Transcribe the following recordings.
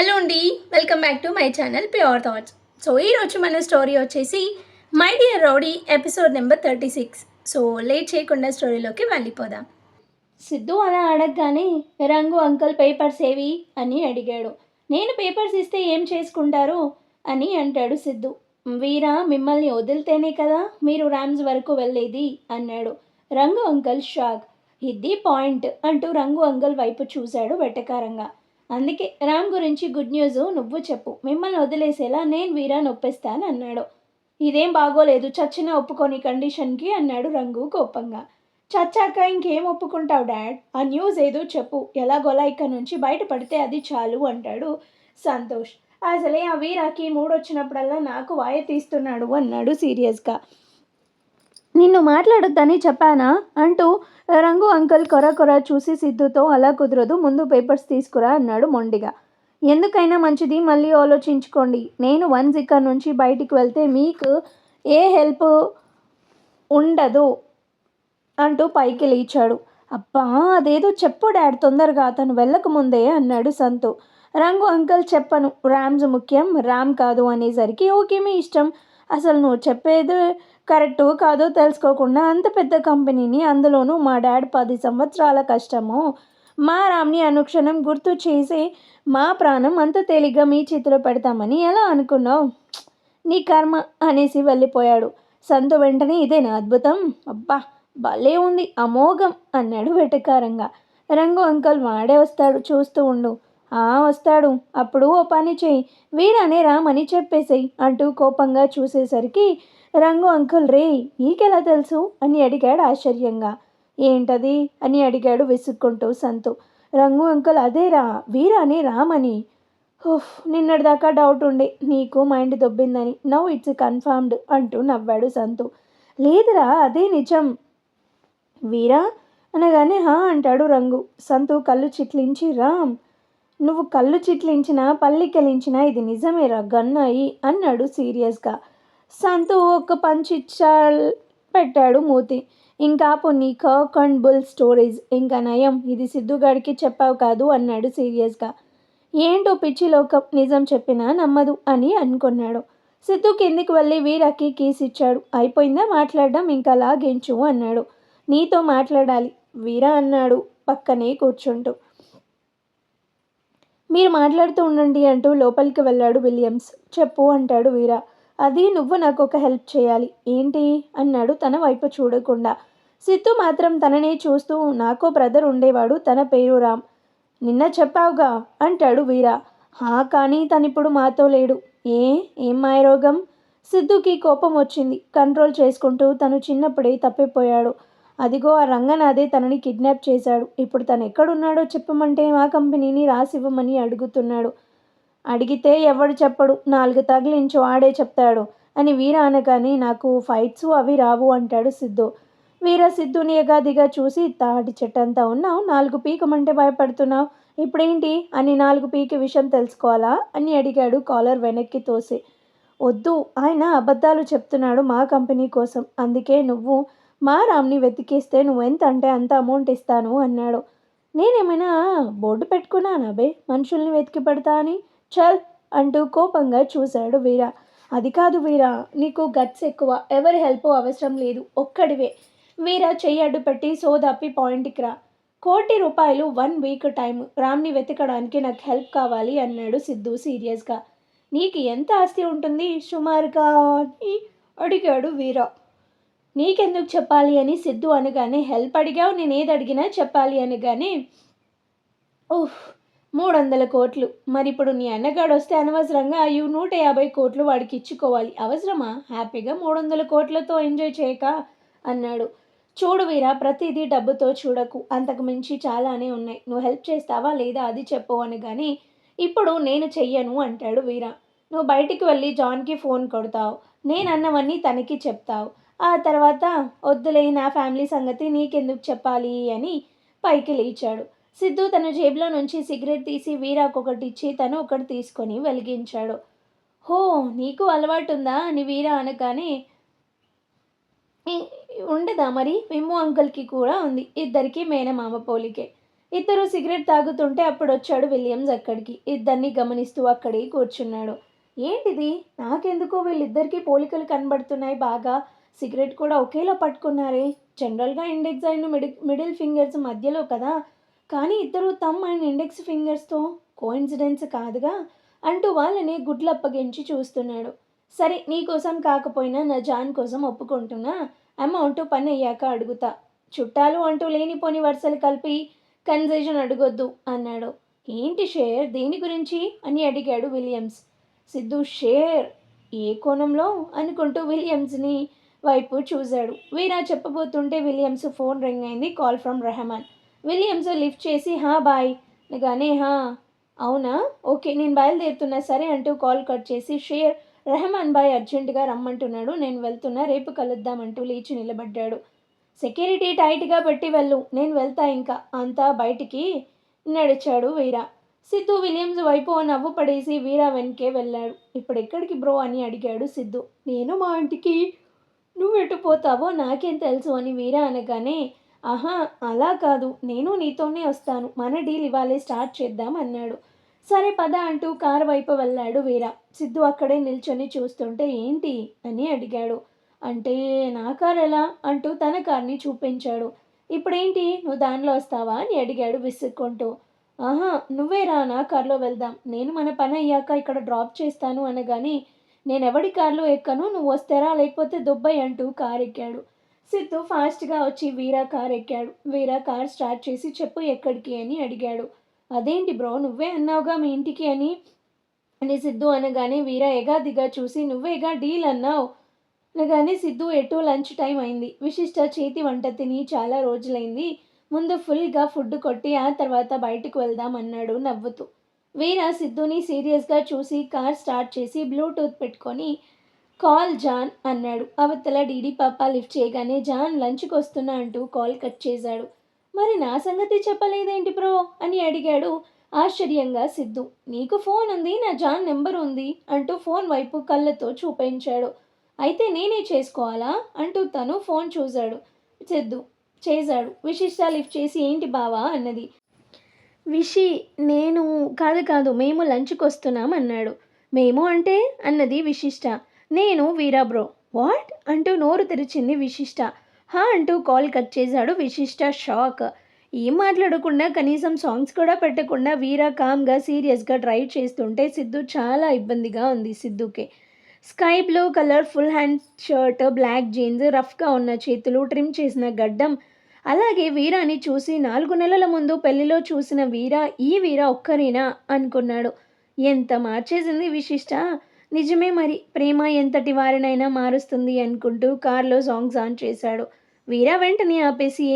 Hello అండి, welcome back to my channel pure thoughts. So ఈరోజు మన స్టోరీ వచ్చేసి my dear rowdy episode number 36. So late చేయకుండా స్టోరీలోకి వెళ్ళిపోదాం. సిద్ధు అలా అడగగానే రంగు అంకుల్ పేపర్స్ ఏవి అని అడిగాడు. నేను పేపర్స్ ఇస్తే ఏం చేసుకుంటారు అని అంటాడు సిద్ధు. వీరా మిమ్మల్ని వదిలితేనే కదా మీరు ర్యామ్స్ వరకు వెళ్ళేది అన్నాడు. రంగు అంకుల్ షాక్. ఇది పాయింట్ అంటూ రంగు అంకుల్ వైపు చూశాడు వెటకారంగా. అందుకే రామ్ గురించి గుడ్ న్యూస్ నువ్వు చెప్పు, మిమ్మల్ని వదిలేసేలా నేను వీరా నొప్పిస్తాను అన్నాడు. ఇదేం బాగోలేదు, చచ్చినా ఒప్పుకోని కండిషన్కి అన్నాడు రంగు కోపంగా. చచ్చాక ఇంకేం ఒప్పుకుంటావు డాడ్, ఆ న్యూస్ ఏదో చెప్పు, ఎలాగోలా ఇక్కడ నుంచి బయటపడితే అది చాలు అంటాడు సంతోష్. అసలే ఆ వీరాకి మూడొచ్చినప్పుడల్లా నాకు వాయ తీస్తున్నాడు అన్నాడు సీరియస్గా. నిన్ను మాట్లాడొద్దని చెప్పానా అంటూ రంగు అంకుల్ కొర చూసి సిద్ధుతో అలా కుదరదు, ముందు పేపర్స్ తీసుకురా అన్నాడు మొండిగా. ఎందుకైనా మంచిది మళ్ళీ ఆలోచించుకోండి, నేను వన్స్ ఇక్కడ నుంచి బయటికి వెళ్తే మీకు ఏ హెల్ప్ ఉండదు అంటూ పైకి లేచాడు. అబ్బా అదేదో చెప్పు డాడ్ తొందరగా, అతను వెళ్ళకముందే అన్నాడు సంతు. రంగు అంకుల్ చెప్పను, ర్యామ్స్ ముఖ్యం రామ్ కాదు అనేసరికి ఓకే మీ ఇష్టం, అసలు నువ్వు చెప్పేది కరెక్టో కాదో తెలుసుకోకుండా అంత పెద్ద కంపెనీని, అందులోనూ మా డాడ్ 10 సంవత్సరాల కష్టము మా రామ్ని అనుక్షణం గుర్తు చేసి మా ప్రాణం అంత తేలిగ్గా మీ చేతిలో పెడతామని ఎలా అనుకున్నావు, నీ కర్మ అనేసి వెళ్ళిపోయాడు. సంతు వెంటనే ఇదేనా అద్భుతం, అబ్బా భలే ఉంది అమోఘం అన్నాడు వెటకారంగా. రంగు అంకుల్ వాడే వస్తాడు చూస్తూ ఉండు. వస్తాడు, అప్పుడు ఓ పని చేయి, వీరనే రామని చెప్పేసేయి అంటూ కోపంగా చూసేసరికి రంగు అంకుల్ రే నీకెలా తెలుసు అని అడిగాడు ఆశ్చర్యంగా. ఏంటది అని అడిగాడు విసుక్కుంటూ సంతు. రంగు అంకుల్ అదేరా వీరాని రామని. నిన్నటిదాకా డౌట్ ఉండే నీకు మైండ్ దొబ్బిందని, నౌ ఇట్స్ కన్ఫర్మ్డ్ అంటూ నవ్వాడు సంతు. లేదురా అదే నిజం. వీరా అనగానే అంటాడు రంగు. సంతు కళ్ళు చిట్లించి రామ్ నువ్వు కళ్ళు చిట్లించినా పల్లికెలించినా ఇది నిజమేరా గన్నాయి అన్నాడు సీరియస్గా. సంతు ఒక పెట్టాడు మూతి. ఇంకా నీ కర్క్ అండ్ బుల్ స్టోరీస్, ఇంకా నయం ఇది సిద్ధుగాడికి చెప్పావు కాదు అన్నాడు సీరియస్గా. ఏంటో పిచ్చి లోకం, నిజం చెప్పినా నమ్మదు అని అనుకున్నాడు. సిద్ధు కిందికి వెళ్ళి వీరాకి కీస్ ఇచ్చాడు. అయిపోయిందా మాట్లాడడం, ఇంకా లాగించు అన్నాడు. నీతో మాట్లాడాలి వీరా అన్నాడు పక్కనే కూర్చుంటూ. మీరు మాట్లాడుతూ ఉండండి అంటూ లోపలికి వెళ్ళాడు విలియమ్స్. చెప్పు అంటాడు వీరా. అది నువ్వు నాకు ఒక హెల్ప్ చేయాలి. ఏంటి అన్నాడు తన వైపు చూడకుండా. సిద్ధు మాత్రం తననే చూస్తూ నాకో బ్రదర్ ఉండేవాడు, తన పేరు రామ్, నిన్న చెప్పావుగా అంటాడు వీరా. కానీ తనిప్పుడు మాతో లేడు. ఏం మాయరోగం? సిద్ధుకి కోపం వచ్చింది. కంట్రోల్ చేసుకుంటూ తను చిన్నప్పుడే తప్పిపోయాడు. అదిగో ఆ రంగనాథే తనని కిడ్నాప్ చేశాడు. ఇప్పుడు తను ఎక్కడున్నాడో చెప్పమంటే మా కంపెనీని రాసివ్వమని అడుగుతున్నాడు. అడిగితే ఎవడు చెప్పడు, 4 తగిలించు ఆడే చెప్తాడు అని వీర అనగానే నాకు ఫైట్స్ అవి రావు అంటాడు సిద్ధు. వీర సిద్ధుని ఎగాదిగా చూసి తాటి చెట్టంతా ఉన్నావు, 4 పీకమంటే భయపడుతున్నావు, ఇప్పుడేంటి అని 4 పీకి విషయం తెలుసుకోవాలా అని అడిగాడు కాలర్ వెనక్కి తోసి. వద్దు, ఆయన అబద్ధాలు చెప్తున్నాడు మా కంపెనీ కోసం, అందుకే నువ్వు మా రామ్ని వెతికిస్తే నువ్వెంత అంటే అంత అమౌంట్ ఇస్తాను అన్నాడు. నేనేమైనా బోర్డు పెట్టుకున్నానా మనుషుల్ని వెతికి పెడతా అని, చల్ అంటూ కోపంగా చూశాడు వీర. అది కాదు వీర, నీకు గట్స్ ఎక్కువ, ఎవరి హెల్ప్ అవసరం లేదు, ఒక్కడివే. వీర చెయ్యడ్డు పెట్టి సోదాపి పాయింట్కి రా. ₹1,00,00,000 1 వీక్ టైం, రామ్ని వెతకడానికి నాకు హెల్ప్ కావాలి అన్నాడు సిద్ధు సీరియస్గా. నీకు ఎంత ఆస్తి ఉంటుంది సుమారుగా అని అడిగాడు వీర. నీకెందుకు చెప్పాలి అని సిద్ధు అనగానే, హెల్ప్ అడిగావు, నేనేది అడిగినా చెప్పాలి అనగానే 300 కోట్లు. మరి ఇప్పుడు నీ అన్నగాడు వస్తే అనవసరంగా 150 కోట్లు వాడికి ఇచ్చుకోవాలి, అవసరమా? హ్యాపీగా 300 కోట్లతో ఎంజాయ్ చేయక అన్నాడు. చూడు వీరా, ప్రతిదీ డబ్బుతో చూడకు, అంతకు మించి చాలానే ఉన్నాయి, నువ్వు హెల్ప్ చేస్తావా లేదా అది చెప్పు అనగానే, ఇప్పుడు నేను చెయ్యను అంటాడు వీరా. నువ్వు బయటికి వెళ్ళి జాన్కి ఫోన్ కొడతావు, నేనన్నవన్నీ తనకి చెప్తావు, ఆ తర్వాత వద్దులే నా ఫ్యామిలీ సంగతి నీకెందుకు చెప్పాలి అని పైకి లేచాడు. సిద్ధు తన జేబులో నుంచి సిగరెట్ తీసి వీరాకు ఒకటి ఇచ్చి తను ఒకటి తీసుకొని వెలిగించాడు. నీకు అలవాటుందా అని వీరా అనగానే, ఉండదా మరి, మిమ్ము అంకుల్కి కూడా ఉంది, ఇద్దరికి మేనమామ పోలికే. ఇద్దరు సిగరెట్ తాగుతుంటే అప్పుడు వచ్చాడు విలియమ్స్ అక్కడికి. ఇద్దరిని గమనిస్తూ అక్కడే కూర్చున్నాడు. ఏంటిది? నాకెందుకో వీళ్ళిద్దరికీ పోలికలు కనబడుతున్నాయి బాగా. సిగరెట్ కూడా ఒకేలా పట్టుకున్నారే. జనరల్గా ఇండెక్స్ అండ్ మిడిల్ ఫింగర్స్ మధ్యలో కదా, కానీ ఇద్దరు థంబ్ అండ్ ఇండెక్స్ ఫింగర్స్తో కోఇన్సిడెన్స్ కాదుగా అంటూ వాళ్ళని గుడ్లప్పగించి చూస్తున్నాడు. సరే, నీకోసం కాకపోయినా నా జాన్ కోసం ఒప్పుకుంటున్నా. అమౌంట్ పని అయ్యాక అడుగుతా. చుట్టాలు అంటూ లేనిపోని వరుసలు కలిపి కన్సెషన్ అడగొద్దు అన్నాడు. ఏంటి షేర్, దేని గురించి అని అడిగాడు విలియమ్స్. సిద్ధు షేర్ ఏ కోణంలో అనుకుంటూ విలియమ్స్ని వైపు చూశాడు. వీరా చెప్పబోతుంటే విలియమ్స్ ఫోన్ రింగ్ అయింది. Call from Rehman. Williams lift చేసి హా బాయ్ అనగానే హా అవునా, ఓకే నేను బయలుదేరుతున్నా సరే అంటూ కాల్ కట్ చేసి షేర్ రెహమాన్ బాయ్ అర్జెంటుగా రమ్మంటున్నాడు, నేను వెళ్తున్నా, రేపు కలుద్దామంటూ లేచి నిలబడ్డాడు. సెక్యూరిటీ టైట్గా పెట్టి వెళ్ళు, నేను వెళ్తా ఇంకా అంతా బయటికి నడిచాడు వీరా. సిద్ధు విలియమ్స్ వైపు ఓ నవ్వు పడేసి వీరా వెనకే వెళ్ళాడు. ఇప్పుడు ఎక్కడికి బ్రో అని అడిగాడు సిద్ధు. నేను మా ఇంటికి, నువ్వెటు పోతావో నాకేం తెలుసు అని వీరా అనగానే ఆహా అలా కాదు, నేను నీతోనే వస్తాను, మన డీల్ ఇవాళే స్టార్ట్ చేద్దాం అన్నాడు. సరే పద అంటూ కారు వైపు వెళ్ళాడు వీరా. సిద్ధు అక్కడే నిల్చొని చూస్తుంటే ఏంటి అని అడిగాడు. అంటే నా కార్ ఎలా అంటూ తన కార్ని చూపించాడు. ఇప్పుడేంటి నువ్వు దానిలో వస్తావా అని అడిగాడు విసుక్కుంటూ. ఆహా నువ్వే రా, నా కార్లో వెళ్దాం, నేను మన పని అయ్యాక ఇక్కడ డ్రాప్ చేస్తాను అనగాని నేనెవడి కార్లో ఎక్కను, నువ్వు వస్తారా లేకపోతే దుబ్బయ్ అంటూ కార్ ఎక్కాడు. సిద్ధు ఫాస్ట్గా వచ్చి వీరా కార్ ఎక్కాడు. వీరా కార్ స్టార్ట్ చేసి చెప్పు ఎక్కడికి అని అడిగాడు. అదేంటి బ్రో, నువ్వే అన్నావుగా మీ ఇంటికి అని సిద్ధు అనగానే వీరా ఎగాదిగా చూసి నువ్వేగా డీల్ అన్నావు అనగానే సిద్ధు ఎటు లంచ్ టైం అయింది. విశిష్ట చేతి వంట తిని చాలా రోజులైంది, ముందు ఫుల్గా ఫుడ్ కొట్టి ఆ తర్వాత బయటకు వెళ్దాం అన్నాడు నవ్వుతూ. వీరా సిద్ధుని సీరియస్గా చూసి కార్ స్టార్ట్ చేసి బ్లూటూత్ పెట్టుకొని కాల్ జాన్ అన్నాడు. అవతల డీడీ పాప లిఫ్ట్ చేయగానే జాన్ లంచ్కి వస్తున్నా అంటూ కాల్ కట్ చేశాడు. మరి నా సంగతి చెప్పలేదేంటి బ్రో అని అడిగాడు ఆశ్చర్యంగా సిద్ధు. నీకు ఫోన్ ఉంది, నా జాన్ నెంబర్ ఉంది అంటూ ఫోన్ వైపు కళ్ళతో చూపించాడు. అయితే నేనే చేసుకోవాలా అంటూ తను ఫోన్ చూశాడు. సిద్ధు చేశాడు. విశిష్ట లిఫ్ట్ చేసి ఏంటి బావా అన్నది. విషి నేను కాదు కాదు మేము లంచ్కి వస్తున్నాం అన్నాడు. మేము అంటే అన్నది విశిష్ట. నేను వీరా బ్రో. వాట్ అంటూ నోరు తెరిచింది విశిష్ట. హా అంటూ కాల్ కట్ చేశాడు విశిష్ట షాక్. ఏం మాట్లాడకుండా కనీసం సాంగ్స్ కూడా పెట్టకుండా వీరా కామ్గా సీరియస్గా డ్రైవ్ చేస్తుంటే సిద్ధు చాలా ఇబ్బందిగా ఉంది సిద్ధుకే. Sky blue colour full hand shirt, black jeans, రఫ్గా ఉన్న చేతులు, ట్రిమ్ చేసిన గడ్డం. అలాగే వీరాని చూసి 4 నెలల ముందు పెళ్లిలో చూసిన వీరా ఈ వీరా ఒక్కరేనా అనుకున్నాడు. ఎంత మార్చేసింది విశిష్ట. నిజమే మరి, ప్రేమ ఎంతటి వారినైనా మారుస్తుంది అనుకుంటూ కార్లో సాంగ్స్ ఆన్ చేశాడు. వీరా వెంటనే ఆపేసి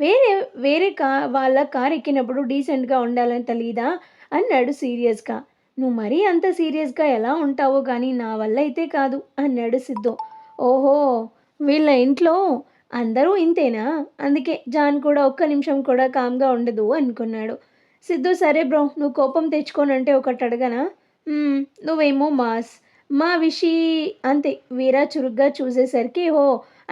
వేరే వేరే వాళ్ళ కార్ ఎక్కినప్పుడు డీసెంట్గా ఉండాలని తెలీదా అన్నాడు సీరియస్గా. నువ్వు మరీ అంత సీరియస్గా ఎలా ఉంటావో కానీ నా వల్ల అయితే కాదు అన్నాడు సిద్ధు. ఓహో, వీళ్ళ ఇంట్లో అందరూ ఇంతేనా, అందుకే జాన్ కూడా ఒక్క నిమిషం కూడా కామ్గా ఉండదు అనుకున్నాడు. సిద్ధు సరే బ్రో, నువ్వు కోపం తెచ్చుకోనంటే ఒకటి అడగనా. నువ్వేమో మాస్, మా విషి అంతే. వీరా చురుగ్గా చూసేసరికి హో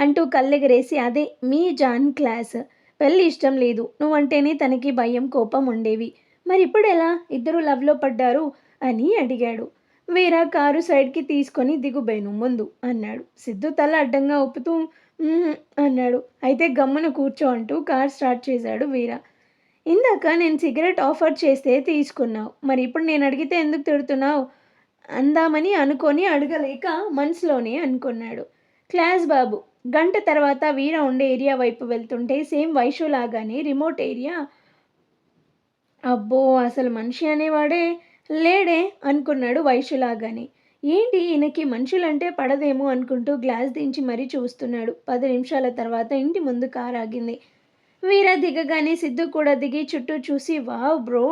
అంటూ కళ్ళెగరేసి అదే మీ జాన్ క్లాస్. పెళ్ళి ఇష్టం లేదు, నువ్వంటేనే తనకి భయం కోపం ఉండేవి, మరి ఇప్పుడు ఎలా ఇద్దరు లవ్లో పడ్డారు అని అడిగాడు. వీరా కారు సైడ్కి తీసుకొని దిగుబేను ముందు అన్నాడు. సిద్ధు తల అడ్డంగా ఊపుతూ అన్నాడు. అయితే గమ్మున కూర్చో అంటూ కార్ స్టార్ట్ చేశాడు వీరా. ఇందాక నేను సిగరెట్ ఆఫర్ చేస్తే తీసుకున్నావు, మరి ఇప్పుడు నేను అడిగితే ఎందుకు తిడుతున్నావు అందామని అనుకొని అడగలేక మనసులోనే అనుకున్నాడు. క్లాస్ బాబు. గంట తర్వాత వీరా ఉండే ఏరియా వైపు వెళ్తుంటే సేమ్ వైషు లాగానే రిమోట్ ఏరియా. అబ్బో, అసలు మనిషి అనేవాడే లేడే అనుకున్నాడు వైషులాగానే. ఏంటి ఈయనకి మనుషులంటే పడదేమో అనుకుంటూ గ్లాస్ దించి మరీ చూస్తున్నాడు. 10 నిమిషాల తర్వాత ఇంటి ముందు కార్ ఆగింది. వీరా దిగగానే సిద్ధు కూడా దిగి చుట్టూ చూసి వావ్ బ్రో,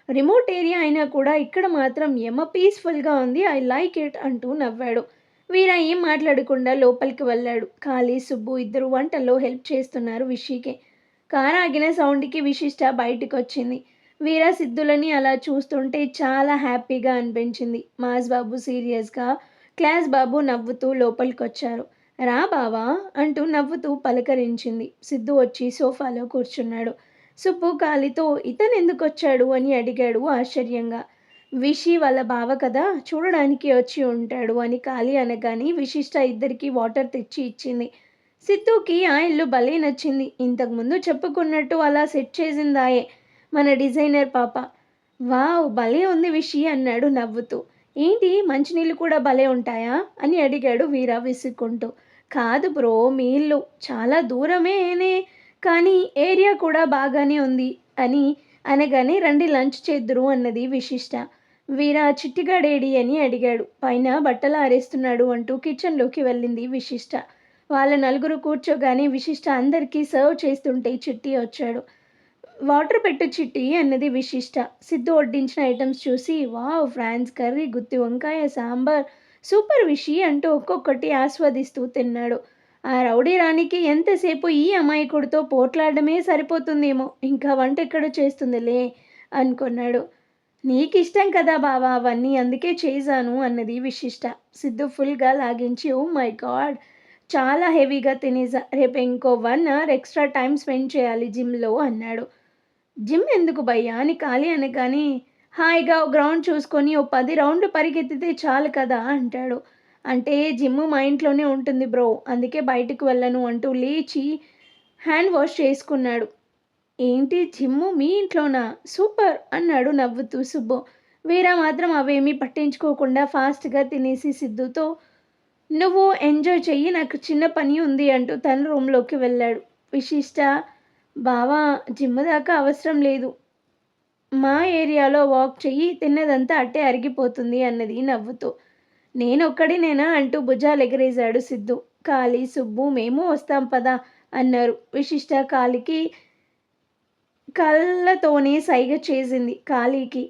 రిమోట్ ఏరియా అయినా కూడా ఇక్కడ మాత్రం పీస్ఫుల్గా ఉంది, ఐ లైక్ ఇట్ అంటూ నవ్వాడు. వీరా ఏం మాట్లాడకుండా లోపలికి వెళ్ళాడు. ఖాళీ సుబ్బు ఇద్దరు వంటల్లో హెల్ప్ చేస్తున్నారు విషికే. కారు ఆగిన సౌండ్కి విశిష్ట బయటికి వచ్చింది. వీరా సిద్ధులని అలా చూస్తుంటే చాలా హ్యాపీగా అనిపించింది. మాస్ బాబు సీరియస్గా, క్లాస్ బాబు నవ్వుతూ లోపలికొచ్చారు. రా బావా అంటూ నవ్వుతూ పలకరించింది. సిద్ధు వచ్చి సోఫాలో కూర్చున్నాడు. సుబ్బు కాలితో ఇతను ఎందుకు వచ్చాడు అని అడిగాడు ఆశ్చర్యంగా. విషి వాళ్ళ బావ కదా, చూడడానికి వచ్చి ఉంటాడు అని కాలి అనగానే విశిష్ట ఇద్దరికి వాటర్ తెచ్చి ఇచ్చింది. సిద్ధుకి ఆ ఇల్లు భలే నచ్చింది. ఇంతకుముందు చెప్పుకున్నట్టు అలా సెట్ చేసిందాయే మన డిజైనర్ పాప. వావ్, భలే ఉంది విషి అన్నాడు నవ్వుతూ. ఏంటి, మంచినీళ్ళు కూడా భలే ఉంటాయా అని అడిగాడు వీర విసుక్కుంటూ. కాదు బ్రో, మీ ఇల్లు చాలా దూరమేనే, కానీ ఏరియా కూడా బాగానే ఉంది అని అనగానే రండి లంచ్ చేద్దురు అన్నది విశిష్ట. వీర చిట్టిగాడేడి అని అడిగాడు. పైన బట్టలు ఆరేస్తున్నాడు అంటూ కిచెన్లోకి వెళ్ళింది విశిష్ట. వాళ్ళ నలుగురు కూర్చోగానే విశిష్ట అందరికీ సర్వ్ చేస్తుంటే చిట్టి వచ్చాడు. వాటర్ పెట్టు చిట్టి అన్నది విశిష్ట. సిద్ధు వడ్డించిన ఐటమ్స్ చూసి వావ్, ఫ్రాన్స్ కర్రీ, గుత్తి వంకాయ, సాంబార్, సూపర్ విషి అంటూ ఒక్కొక్కటి ఆస్వాదిస్తూ తిన్నాడు. ఆ రౌడీ రాణికి ఎంతసేపు ఈ అమాయకుడితో పోట్లాడమే సరిపోతుందేమో, ఇంకా వంట ఎక్కడ చేస్తుందిలే అనుకున్నాడు. నీకు ఇష్టం కదా బావా అవన్నీ, అందుకే చేశాను అన్నది విశిష్ట. సిద్ధు ఫుల్గా లాగించి ఓ మై గాడ్, చాలా హెవీగా తినేసా, రేపు ఇంకో 1 అవర్ ఎక్స్ట్రా టైం స్పెండ్ చేయాలి జిమ్లో అన్నాడు. జిమ్ ఎందుకు భయ్యా అని ఖాళీ అనగానే హాయిగా గ్రౌండ్ చూసుకొని ఓ 10 రౌండ్లు పరిగెత్తితే చాలు కదా అంటాడు. అంటే జిమ్ మా ఇంట్లోనే ఉంటుంది బ్రో, అందుకే బయటకు వెళ్ళను అంటూ లేచి హ్యాండ్ వాష్ చేసుకున్నాడు. ఏంటి, జిమ్ము మీ ఇంట్లోనా, సూపర్ అన్నాడు నవ్వుతూ సుబ్బు. వీరా మాత్రం అవేమీ పట్టించుకోకుండా ఫాస్ట్గా తినేసి సిద్ధుతో నువ్వు ఎంజాయ్ చెయ్యి, నాకు చిన్న పని ఉంది అంటూ తన రూమ్లోకి వెళ్ళాడు. విశిష్ట బావా, జిమ్ దాకా అవసరం లేదు, మా ఏరియాలో వాక్ చెయ్యి, తిన్నదంతా అట్టే అరిగిపోతుంది అన్నది నవ్వుతూ. నేనొక్కడినేనా అంటూ భుజాలు ఎగరేశాడు సిద్ధు. కాళీ, సుబ్బు మేము వస్తాం పదా అన్నారు. విశిష్ట కాలికి కళ్ళతోనే సైగ చేసింది కాళీకి.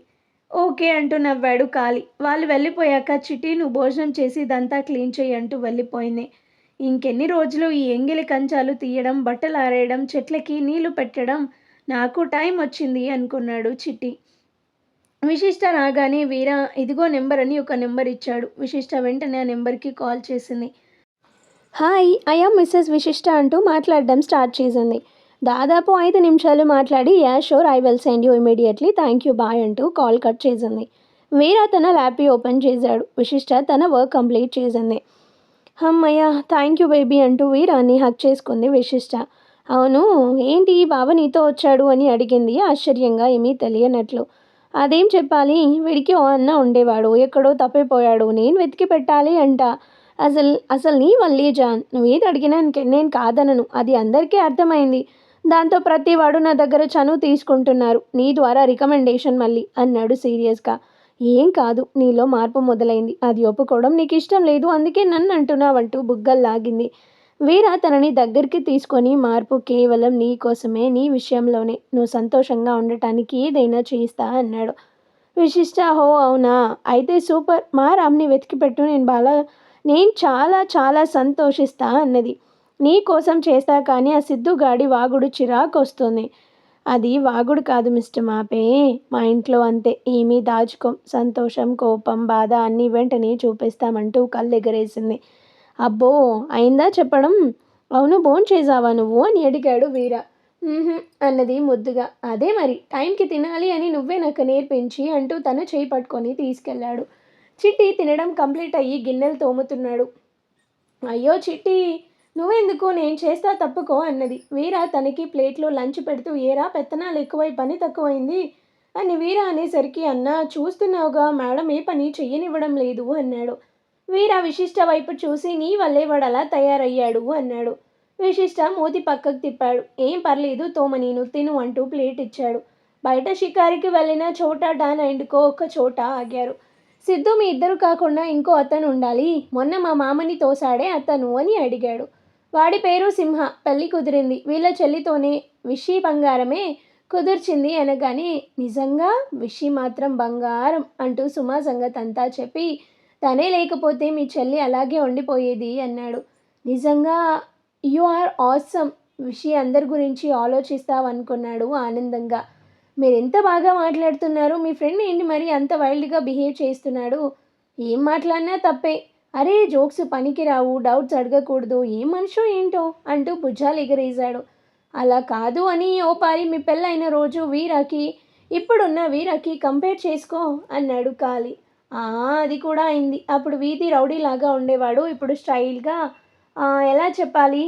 ఓకే అంటూ నవ్వాడు కాళీ. వాళ్ళు వెళ్ళిపోయాక చిట్టి నువ్వు భోజనం చేసి ఇదంతా క్లీన్ చెయ్యి అంటూ వెళ్ళిపోయింది. ఇంకెన్ని రోజులు ఈ ఎంగిలి కంచాలు తీయడం, బట్టలు ఆరేయడం, చెట్లకి నీళ్లు పెట్టడం, నాకు టైం వచ్చింది అనుకున్నాడు చిట్టి. విశిష్ట రాగానే వీర ఇదిగో నెంబర్ అని ఒక నెంబర్ ఇచ్చాడు. విశిష్ట వెంటనే ఆ నెంబర్కి కాల్ చేసింది. హాయ్, ఐ యామ్ మిస్సెస్ విశిష్ట అంటూ మాట్లాడడం స్టార్ట్ చేసింది. దాదాపు 5 నిమిషాలు మాట్లాడి yeah sure I will send you immediately, thank you bye అంటూ కాల్ కట్ చేసింది. వీర తన ల్యాపీ ఓపెన్ చేశాడు. విశిష్ట తన వర్క్ కంప్లీట్ చేసింది. అమ్మయ్య, థ్యాంక్ యూ బేబీ అంటూ వీరాన్ని హక్ చేసుకుంది విశిష్ట. అవును, ఏంటి బావ నీతో వచ్చాడు అని అడిగింది ఆశ్చర్యంగా, ఏమీ తెలియనట్లు. అదేం చెప్పాలి, వీడికి ఓ అన్న ఉండేవాడు, ఎక్కడో తప్పిపోయాడు, నేను వెతికి పెట్టాలి అంట. అసలు అసలు నీ వల్లే జాన్, నువ్వేది అడిగినా నేను కాదనను, అది అందరికీ అర్థమైంది. దాంతో ప్రతివాడు నా దగ్గర చనువు తీసుకుంటున్నారు, నీ ద్వారా రికమెండేషన్ మళ్ళీ అన్నాడు సీరియస్గా. ఏం కాదు, నీలో మార్పు మొదలైంది, అది ఒప్పుకోవడం నీకు ఇష్టం లేదు, అందుకే నన్ను అంటున్నావంటూ బుగ్గల్లాగింది. వీర తనని దగ్గరికి తీసుకొని మార్పు కేవలం నీ కోసమే, నీ విషయంలోనే, నువ్వు సంతోషంగా ఉండటానికి ఏదైనా చేస్తా అన్నాడు. విశిష్ట హో అవునా, అయితే సూపర్, మా రామ్ని వెతికిపెట్టు, నేను చాలా చాలా సంతోషిస్తా అన్నది. నీ కోసం చేస్తా, కానీ ఆ సిద్ధుగాడి వాగుడు చిరాకు వస్తుంది. అది వాగుడు కాదు మిస్టర్ మాపే, మా ఇంట్లో అంతే, ఏమీ దాచుకోం, సంతోషం, కోపం, బాధ అన్నీ వెంటనే చూపిస్తామంటూ కళ్ళెగరేసింది. అబ్బో, అయిందా చెప్పడం, అవును భోంచేసావా నువ్వు అని అడిగాడు వీర. అన్నది ముద్దుగా. అదే మరి, టైంకి తినాలి అని నువ్వే నాకు నేర్పించి అంటూ తను చేయి పట్టుకొని తీసుకెళ్ళాడు. చిట్టి తినడం కంప్లీట్ అయ్యి గిన్నెలు తోముతున్నాడు. అయ్యో చిట్టి, నువ్వెందుకు, నేను చేస్తా తప్పుకో అన్నది. వీర తనకి ప్లేట్లో లంచ్ పెడుతూ ఏరా పెత్తనాలు ఎక్కువై పని తక్కువైంది అని వీర అనేసరికి అన్న చూస్తున్నావుగా మేడం ఏ పని చెయ్యనివ్వడం లేదు అన్నాడు. వీర విశిష్ట వైపు చూసి నీ వల్లే వాడు అలా తయారయ్యాడు అన్నాడు. విశిష్ట మూతి పక్కకు తిప్పాడు. ఏం పర్లేదు తోమ, నేను తిను అంటూ ప్లేట్ ఇచ్చాడు. బయట షికారికి వెళ్ళిన చోటా డాన్ అండ్కో ఒక చోట ఆగారు. సిద్ధు మీ ఇద్దరు కాకుండా ఇంకో అతను ఉండాలి, మొన్న మా మామని తోసాడే అతను అని అడిగాడు. వాడి పేరు సింహ, పెళ్ళి కుదిరింది, వీళ్ళ చెల్లితోనే, విషి బంగారమే కుదిర్చింది అనగానే నిజంగా, విషి మాత్రం బంగారం అంటూ సుమా సంగతి అంతా చెప్పి తనే లేకపోతే మీ చెల్లి అలాగే ఉండిపోయేది అన్నాడు. నిజంగా యు ఆర్ ఆసమ్, విషి అందరి గురించి ఆలోచిస్తావనుకున్నాడు ఆనందంగా. మీరు ఎంత బాగా మాట్లాడుతున్నారు, మీ ఫ్రెండ్ ఏంటి మరి అంత వైల్డ్గా బిహేవ్ చేస్తున్నాడు, ఏం మాట్లాడినా తప్పే, అరే జోక్స్ పనికి రావు, డౌట్స్ అడగకూడదు, ఏం మనిషో ఏంటో అంటూ భుజాలు ఎగరేశాడు. అలా కాదు అని ఓ పారి మీ పెళ్ళైన రోజు వీరాకి ఇప్పుడున్న వీరాకి కంపేర్ చేసుకో అన్నాడు కాళీ. అది కూడా అయింది. అప్పుడు వీధి రౌడీలాగా ఉండేవాడు, ఇప్పుడు స్టైల్గా ఎలా చెప్పాలి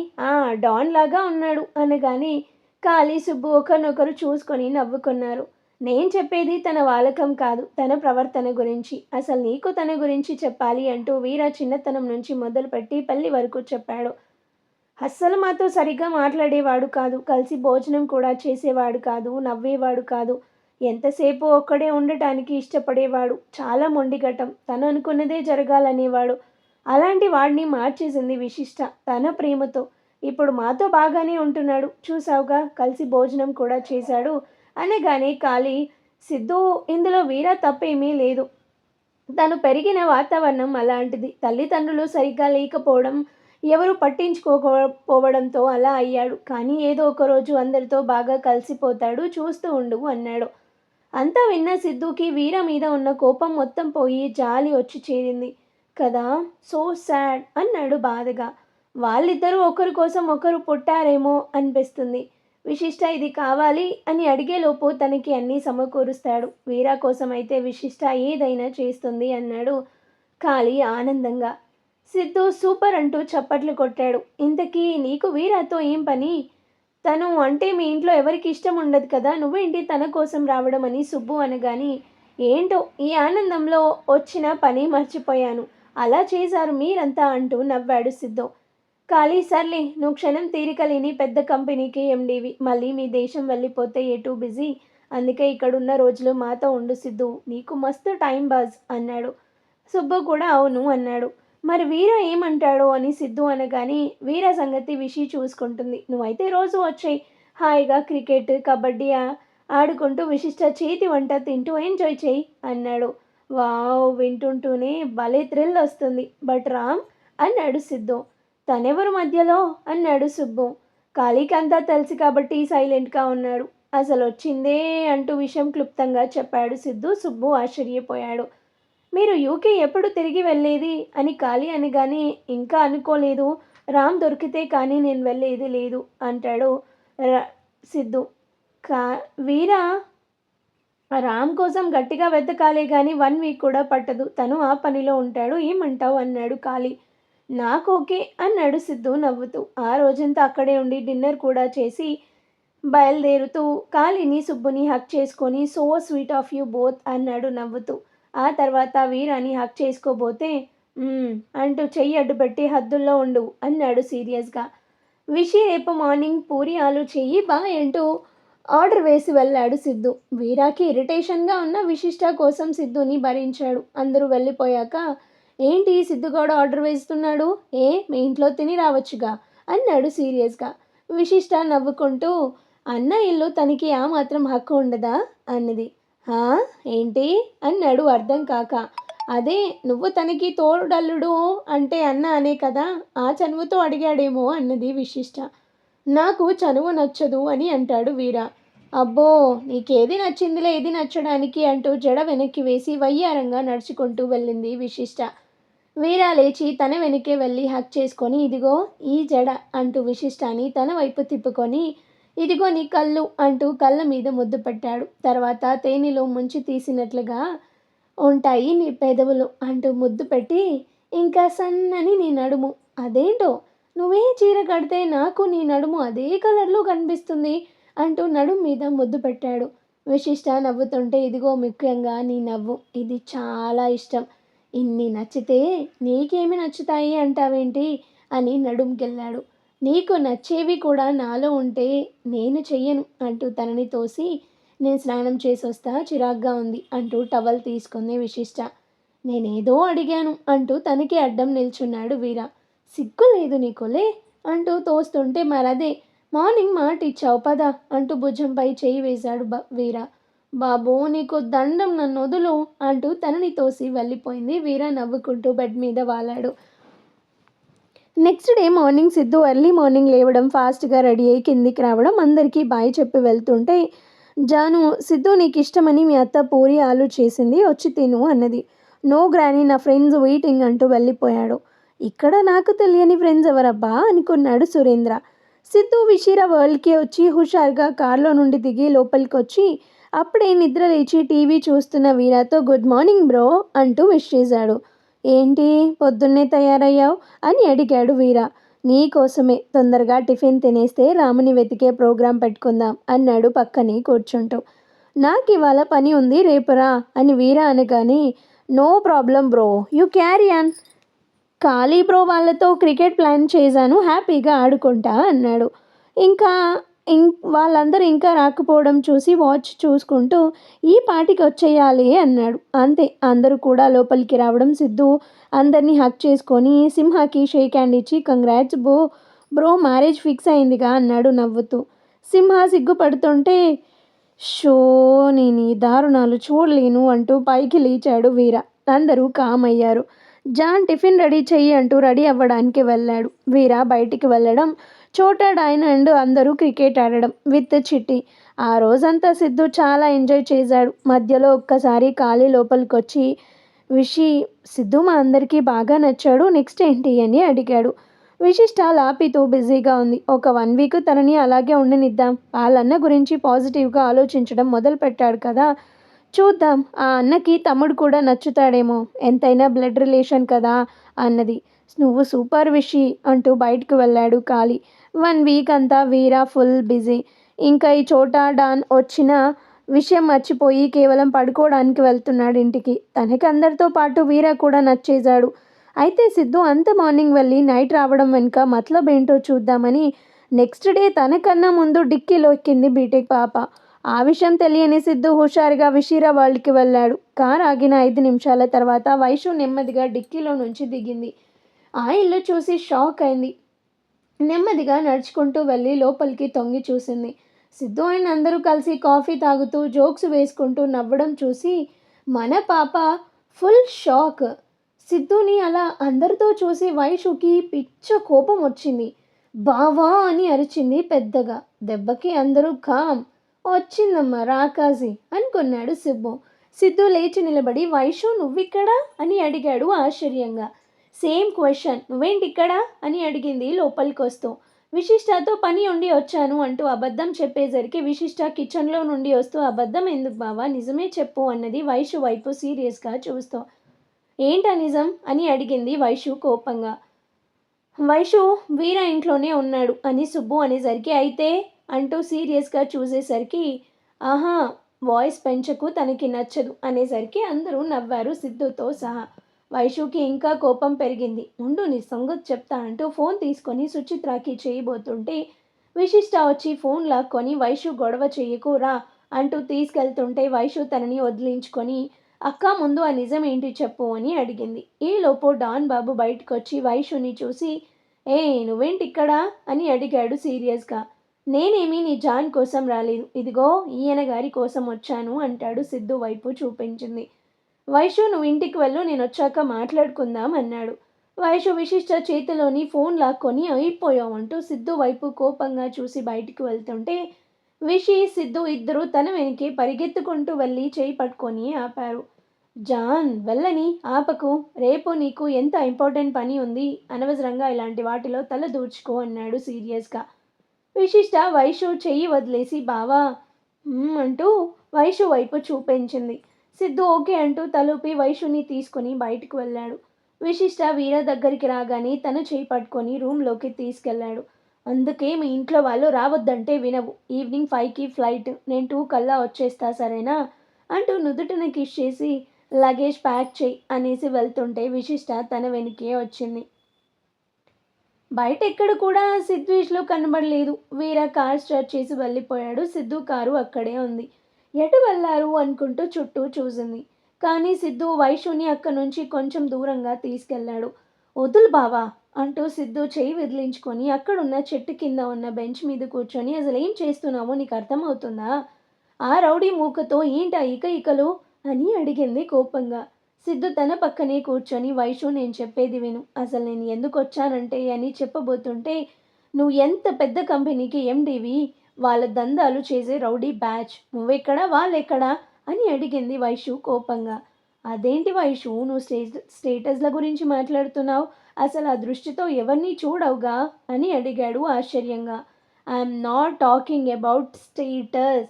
డాన్ లాగా ఉన్నాడు అనగానే కాళీ సుబ్బు ఒకరినొకరు చూసుకొని నవ్వుకున్నారు. నేను చెప్పేది తన వాలకం కాదు, తన ప్రవర్తన గురించి. అసలు నీకు తన గురించి చెప్పాలి అంటూ వీర చిన్నతనం నుంచి మొదలుపెట్టి పెళ్లి వరకు చెప్పాడు. అస్సలు మాతో సరిగ్గా మాట్లాడేవాడు కాదు, కలిసి భోజనం కూడా చేసేవాడు కాదు, నవ్వేవాడు కాదు, ఎంతసేపు ఒక్కడే ఉండటానికి ఇష్టపడేవాడు, చాలా మొండిగటం, తను అనుకున్నదే జరగాలనేవాడు. అలాంటి వాడిని మార్చేసింది విశిష్ట తన ప్రేమతో. ఇప్పుడు మాతో బాగానే ఉంటున్నాడు, చూసావుగా, కలిసి భోజనం కూడా చేశాడు అనగానే కాళీ, సిద్ధు ఇందులో వీర తప్పేమీ లేదు, తను పెరిగిన వాతావరణం అలాంటిది, తల్లిదండ్రులు సరిగ్గా లేకపోవడం, ఎవరు పట్టించుకోకపోవడంతో అలా అయ్యాడు. కానీ ఏదో ఒకరోజు అందరితో బాగా కలిసిపోతాడు, చూస్తూ ఉండు అన్నాడు. అంతా విన్న సిద్ధుకి వీర మీద ఉన్న కోపం మొత్తం పోయి జాలి వచ్చి చేరింది. కదా, సో సాడ్ అన్నాడు బాధగా. వాళ్ళిద్దరూ ఒకరి కోసం ఒకరు పుట్టారేమో అనిపిస్తుంది. విశిష్ట ఇది కావాలి అని అడిగేలోపు తనకి అన్నీ సమకూరుస్తాడు. వీరా కోసం అయితే విశిష్ట ఏదైనా చేస్తుంది అన్నాడు కాళీ ఆనందంగా. సిద్ధు సూపర్ అంటూ చప్పట్లు కొట్టాడు. ఇంతకీ నీకు వీరాతో ఏం పని? తను అంటే మీ ఇంట్లో ఎవరికి ఇష్టం ఉండదు కదా, నువ్వేంటి తన కోసం రావడం అని సుబ్బు అనగాని, ఏంటో ఈ ఆనందంలో వచ్చిన పని మర్చిపోయాను, అలా చేశారు మీరంతా అంటూ నవ్వాడు సిద్ధు. ఖాళీ సర్లే, నువ్వు క్షణం తీరిక లేని పెద్ద కంపెనీకి ఎండీవి, మళ్ళీ మీ దేశం వెళ్ళిపోతే ఎటూ బిజీ, అందుకే ఇక్కడున్న రోజులు మాతో ఉండు సిద్ధు, నీకు మస్తు టైం బాజ్ అన్నాడు. సుబ్బు కూడా అవును అన్నాడు. మరి వీర ఏమంటాడో అని సిద్ధు అనగానే, వీర సంగతి విషి చూసుకుంటుంది, నువ్వైతే రోజు వచ్చాయి, హాయిగా క్రికెట్ కబడ్డీ ఆడుకుంటూ విశిష్ట చేతి వంట తింటూ ఎంజాయ్ చేయి అన్నాడు. వావ్, వింటుంటూనే భలే థ్రిల్ వస్తుంది. బట్ రామ్ అన్నాడు సిద్ధు. తనెవరు మధ్యలో అన్నాడు సుబ్బు. కాళీకంతా తెలుసు కాబట్టి సైలెంట్గా ఉన్నాడు. అసలు వచ్చిందే అంటూ విషయం క్లుప్తంగా చెప్పాడు సిద్ధు. సుబ్బు ఆశ్చర్యపోయాడు. మీరు యూకే ఎప్పుడు తిరిగి వెళ్ళేది అని కాళీ అనగానే, ఇంకా అనుకోలేదు, రామ్ దొరికితే కానీ నేను వెళ్ళేది లేదు అంటాడు సిద్ధు. వీరా రామ్ కోసం గట్టిగా వెతకాలే కానీ 1 వీక్ కూడా పట్టదు, తను ఆ పనిలో ఉంటాడు, ఏమంటావు అన్నాడు కాళీ. నాకు ఓకే అన్నాడు సిద్ధు నవ్వుతూ. ఆ రోజంతా అక్కడే ఉండి డిన్నర్ కూడా చేసి బయలుదేరుతూ కాళీని సుబ్బుని హక్ చేసుకొని, so sweet of you both అన్నాడు నవ్వుతూ. ఆ తర్వాత వీరాని హక్ చేసుకోబోతే అంటూ చెయ్యి అడ్డుపెట్టి హద్దుల్లో ఉండు అన్నాడు సీరియస్గా. విషి రేపు మార్నింగ్ పూరి ఆలు చెయ్యి బాయ్ అంటూ ఆర్డర్ వేసి వెళ్ళాడు సిద్ధు. వీరాకి ఇరిటేషన్గా ఉన్న విశిష్ట కోసం సిద్ధుని భరించాడు. అందరూ వెళ్ళిపోయాక, ఏంటి సిద్ధుగౌడ ఆర్డర్ వేస్తున్నాడు, మీ ఇంట్లో తిని రావచ్చుగా అన్నాడు సీరియస్గా. విశిష్ట నవ్వుకుంటూ, అన్న ఇల్లు తనకి ఆ మాత్రం హక్కు ఉండదా అన్నది. ఏంటి అన్నాడు అర్థం కాక. అదే, నువ్వు తనకి తోడల్లుడు అంటే అన్న అనే కదా, ఆ చనువుతో అడిగాడేమో అన్నది విశిష్ట. నాకు చనువు నచ్చదు అని అంటాడు వీర. అబ్బో, నీకేది నచ్చిందిలే, ఏది నచ్చడానికి అంటూ జడ వెనక్కి వేసి వయ్యారంగా నడుచుకుంటూ వెళ్ళింది విశిష్ట. వీర లేచి తన వెనకే వెళ్ళి హక్ చేసుకొని, ఇదిగో ఈ జడ అంటూ విశిష్టాని తన వైపు తిప్పుకొని, ఇదిగో నీ కళ్ళు అంటూ కళ్ళ మీద ముద్దు పెట్టాడు. తర్వాత తేనెలో ముంచి తీసినట్లుగా ఉంటాయి నీ పెదవులు అంటూ ముద్దు పెట్టి, ఇంకా సన్నని నీ నడుము, అదేంటో నువ్వే చీర కడితే నాకు నీ నడుము అదే కలర్లో కనిపిస్తుంది అంటూ నడుము మీద ముద్దు పెట్టాడు. విశిష్ట నవ్వుతుంటే, ఇదిగో ముఖ్యంగా నీ నవ్వు, ఇది చాలా ఇష్టం, ఇన్ని నచ్చితే నీకేమి నచ్చుతాయి అంటావేంటి అని నడుముకెళ్ళాడు. నీకు నచ్చేవి కూడా నాలో ఉంటే నేను చెయ్యను అంటూ తనని తోసి, నేను స్నానం చేసి వస్తా, చిరాగ్గా ఉంది అంటూ టవల్ తీసుకుంది విశిష్ట. నేనేదో అడిగాను అంటూ తనకి అడ్డం నిల్చున్నాడు వీర. సిగ్గు లేదు నీకులే అంటూ తోస్తుంటే, మరదే మార్నింగ్ మాట ఇచ్చావు పదా అంటూ భుజంపై చేయి వేశాడు వీర. బాబు నీకు దండం, నన్ను వదులు అంటూ తనని తోసి వెళ్ళిపోయింది. వీర నవ్వుకుంటూ బెడ్ మీద వాలాడు. Next day morning Siddhu early morning లేవడం, ఫాస్ట్గా రెడీ అయ్యి కిందికి రావడం, అందరికీ బాయ్ చెప్పి వెళ్తుంటే జాను, సిద్ధు నీకు ఇష్టమని మీ అత్త పూరి ఆలు చేసింది, వచ్చి తిను అన్నది. నో గ్రానీ, నా ఫ్రెండ్స్ వెయిటింగ్ అంటూ వెళ్ళిపోయాడు. ఇక్కడ నాకు తెలియని ఫ్రెండ్స్ ఎవరబ్బా అనుకున్నాడు సురేంద్ర. సిద్ధు విషీర వరల్డ్కి వచ్చి హుషారుగా కార్లో నుండి దిగి లోపలికి వచ్చి అప్పుడే నిద్ర లేచి టీవీ చూస్తున్న వీరాతో గుడ్ మార్నింగ్ బ్రో అంటూ విష్ చేశాడు. ఏంటి పొద్దున్నే తయారయ్యావు అని అడిగాడు వీర. నీకోసమే తొందరగా టిఫిన్ తినేస్తే రాముని వెతికే ప్రోగ్రాం పెట్టుకుందాం అన్నాడు పక్కనే కూర్చుంటూ. నాకు ఇవాళ పని ఉంది రేపురా అని వీర అనగానే no problem bro you carry on. ఖాళీ బ్రో వాళ్ళతో క్రికెట్ ప్లాన్ చేశాను హ్యాపీగా ఆడుకుంటా అన్నాడు. ఇంకా వాళ్ళందరూ ఇంకా రాకపోవడం చూసి వాచ్ చూసుకుంటూ ఈ పాటికి వచ్చేయాలి అన్నాడు. అంతే అందరూ కూడా లోపలికి రావడం సిద్ధు అందరినీ హక్ చేసుకొని సింహాకి షేక్ హ్యాండ్ ఇచ్చి కంగ్రాట్స్ బ్రో మ్యారేజ్ ఫిక్స్ అయిందిగా అన్నాడు నవ్వుతూ. సింహ సిగ్గుపడుతుంటే షో నేను ఈ దారుణాలు చూడలేను అంటూ పైకి లేచాడు వీర. అందరూ కామ్ అయ్యారు. జాన్ టిఫిన్ రెడీ చెయ్యి అంటూ రెడీ అవ్వడానికి వెళ్ళాడు. వీర బయటికి వెళ్ళడం, చోటా డైనండ్ అందరూ క్రికెట్ ఆడడం విత్ చిట్టి. ఆ రోజంతా సిద్ధు చాలా ఎంజాయ్ చేశాడు. మధ్యలో ఒక్కసారి ఖాళీ లోపలికి వచ్చి విషి సిద్ధు మా అందరికీ బాగా నచ్చాడు నెక్స్ట్ ఏంటి అని అడిగాడు. విశిష్ట లాపీతో బిజీగా ఉంది. ఒక 1 వీక్ తనని అలాగే ఉండనిద్దాం. వాళ్ళన్న గురించి పాజిటివ్గా ఆలోచించడం మొదలు పెట్టాడు కదా, చూద్దాం ఆ అన్నకి తమ్ముడు కూడా నచ్చుతాడేమో, ఎంతైనా బ్లడ్ రిలేషన్ కదా అన్నది. నువ్వు సూపర్ విషి అంటూ బయటకు వెళ్ళాడు ఖాళీ. 1 వీక్ అంతా వీరా ఫుల్ బిజీ. ఇంకా ఈ చోటా డాన్ వచ్చిన విషయం మర్చిపోయి కేవలం పడుకోవడానికి వెళ్తున్నాడు ఇంటికి. తనకి అందరితో పాటు వీరా కూడా నచ్చేశాడు. అయితే సిద్ధు అంత మార్నింగ్ వెళ్ళి నైట్ రావడం వెనుక మతలబ్ ఏంటో చూద్దామని నెక్స్ట్ డే తనకన్నా ముందు డిక్కీలో ఎక్కింది బీటెక్ పాప. ఆ విషయం తెలియని సిద్ధు హుషారుగా విషీరా వాళ్ళకి వెళ్ళాడు. కార్ ఆగిన 5 నిమిషాల తర్వాత వైషు నెమ్మదిగా డిక్కీలో నుంచి దిగింది. ఆ ఇల్లు చూసి షాక్ అయింది. నెమ్మదిగా నడుచుకుంటూ వెళ్ళి లోపలికి తొంగి చూసింది. సిద్ధు ఆయన అందరూ కలిసి కాఫీ తాగుతూ జోక్స్ వేసుకుంటూ నవ్వడం చూసి మన పాప ఫుల్ షాక్. సిద్ధుని అలా అందరితో చూసి వైషుకి పిచ్చ కోపం వచ్చింది. బావా అని అరిచింది పెద్దగా. దెబ్బకి అందరూ కామ్. వచ్చిందమ్మా రాకాసి అనుకున్నాడు సిబ్బు. సిద్ధు లేచి నిలబడి వైషు నువ్విక్కడా అని అడిగాడు ఆశ్చర్యంగా. సేమ్ క్వశ్చన్ నువ్వేంటిక్కడా అని అడిగింది లోపలికి వస్తూ. విశిష్టతో పని ఉండి వచ్చాను అంటూ అబద్ధం చెప్పేసరికి విశిష్ట కిచెన్లో నుండి వస్తూ అబద్ధం ఎందుకు బావా నిజమే చెప్పు అన్నది వైషు వైపు సీరియస్గా చూస్తూ. ఏంటా నిజం అని అడిగింది వైషు కోపంగా. వైషు వీర ఇంట్లోనే ఉన్నాడు అని సుబ్బు అనేసరికి అయితే అంటూ సీరియస్గా చూసేసరికి ఆహా వాయిస్ పెంచకు తనకి నచ్చదు అనేసరికి అందరూ నవ్వారు సిద్ధుతో సహా. వైషుకి ఇంకా కోపం పెరిగింది. ఉండు నీ సంగతి చెప్తా అంటూ ఫోన్ తీసుకొని సుచిత్రకి చేయబోతుంటే విశిష్ట వచ్చి ఫోన్ లాక్కొని వైషు గొడవ చెయ్యకు రా అంటూ తీసుకెళ్తుంటే వైషు తనని వదిలించుకొని అక్క ముందు ఆ నిజం ఏంటి చెప్పు అని అడిగింది. ఈలోపు డాన్ బాబు బయటకు వచ్చి వైషుని చూసి ఏ నువ్వేంటి ఇక్కడ అని అడిగాడు సీరియస్గా. నేనేమీ నీ జాన్ కోసం రాలేదు, ఇదిగో ఈయన గారి కోసం వచ్చాను అంటాడు సిద్ధు వైపు చూపించింది. వైషు నువ్వు ఇంటికి వెళ్ళు నేను వచ్చాక మాట్లాడుకుందాం అన్నాడు. వైషు విశిష్ట చేతిలోని ఫోన్ లాక్కొని అయిపోయావు అంటూ సిద్ధు వైపు కోపంగా చూసి బయటికి వెళ్తుంటే విషి సిద్ధు ఇద్దరూ తన వెనకే పరిగెత్తుకుంటూ వెళ్ళి చేయి పట్టుకొని ఆపారు. జాన్ వెళ్ళని ఆపకు, రేపు నీకు ఎంత ఇంపార్టెంట్ పని ఉంది, అనవసరంగా ఇలాంటి వాటిలో తల దూర్చుకో అన్నాడు సీరియస్గా. విశిష్ట వైషు చెయ్యి వదిలేసి బావా అంటూ వైషు వైపు చూపించింది. సిద్ధు ఓకే అంటూ తలూపి వైషుని తీసుకుని బయటకు వెళ్ళాడు. విశిష్ట వీర దగ్గరికి రాగానే తన చేయి పట్టుకొని రూమ్లోకి తీసుకెళ్ళాడు. అందుకే మీ ఇంట్లో వాళ్ళు రావద్దంటే వినవు. ఈవినింగ్ 5కి ఫ్లైట్, నేను 2 కల్లా వచ్చేస్తా సరేనా అంటూ నుదుటిని కిస్ చేసి లగేజ్ ప్యాక్ చేయి అనేసి వెళ్తుంటే విశిష్ట తన వెనుకే వచ్చింది. బయట ఎక్కడ కూడా సిద్వేష్లో కనబడలేదు. వీర కార్ స్టార్ట్ చేసి వెళ్ళిపోయాడు. సిద్ధు కారు అక్కడే ఉంది. ఎటు వెళ్ళారు అనుకుంటూ చుట్టూ చూసింది. కానీ సిద్ధు వైషుని అక్కడి నుంచి కొంచెం దూరంగా తీసుకెళ్లాడు. వదులు బావా అంటూ సిద్ధు చేయి విదిలించుకొని అక్కడున్న చెట్టు కింద ఉన్న బెంచ్ మీద కూర్చొని అసలు ఏం చేస్తున్నావో నీకు అర్థమవుతుందా? ఆ రౌడీ మూకతో ఏంటా ఇకలు అని అడిగింది కోపంగా. సిద్ధు తన పక్కనే కూర్చొని వైషు నేను చెప్పేది విను, అసలు నేను ఎందుకు వచ్చానంటే అని చెప్పబోతుంటే నువ్వు ఎంత పెద్ద కంపెనీకి ఎండివి, వాళ్ళ దందాలు చేసే రౌడీ బ్యాచ్, నువ్వెక్కడా వాళ్ళెక్కడా అని అడిగింది వైషు కోపంగా. అదేంటి వైషు నువ్వు స్టేటస్ల గురించి మాట్లాడుతున్నావు, అసలు ఆ దృష్టితో ఎవరిని చూడవుగా అని అడిగాడు ఆశ్చర్యంగా. I'm not talking about status,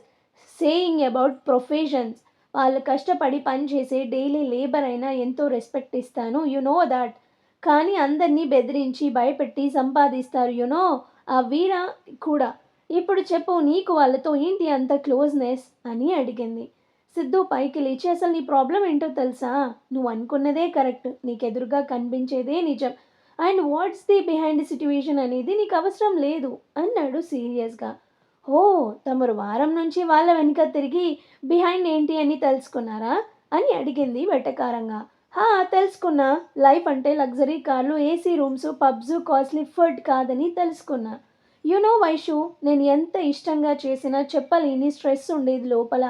saying about professions. వాళ్ళు కష్టపడి పని చేసే డైలీ లేబర్ అయినా ఎంతో రెస్పెక్ట్ ఇస్తాను, యు నో దాట్. కానీ అందరినీ బెదిరించి భయపెట్టి సంపాదిస్తారు, యునో. ఆ వీర కూడా. ఇప్పుడు చెప్పు, నీకు వాళ్ళతో ఏంటి అంత క్లోజ్నెస్ అని అడిగింది. సిద్ధు పైకి లేచి, అసలు నీ ప్రాబ్లం ఏంటో తెలుసా? నువ్వు అనుకున్నదే కరెక్ట్, నీకెదురుగా కనిపించేదే నిజం. And what's the behind situation అనేది నీకు అవసరం లేదు అన్నాడు సీరియస్గా. ఓ, తమరు వారం నుంచి వాళ్ళ వెనుక తిరిగి బిహైండ్ ఏంటి అని తెలుసుకున్నారా అని అడిగింది వెటకారంగా. హా, తెలుసుకున్నా. లైఫ్ అంటే లగ్జరీ కార్లు, AC rooms, pubs, costly food కాదని తెలుసుకున్నా. యునో వైషు, నేను ఎంత ఇష్టంగా చేసినా చెప్పలేని స్ట్రెస్ ఉండేది లోపల.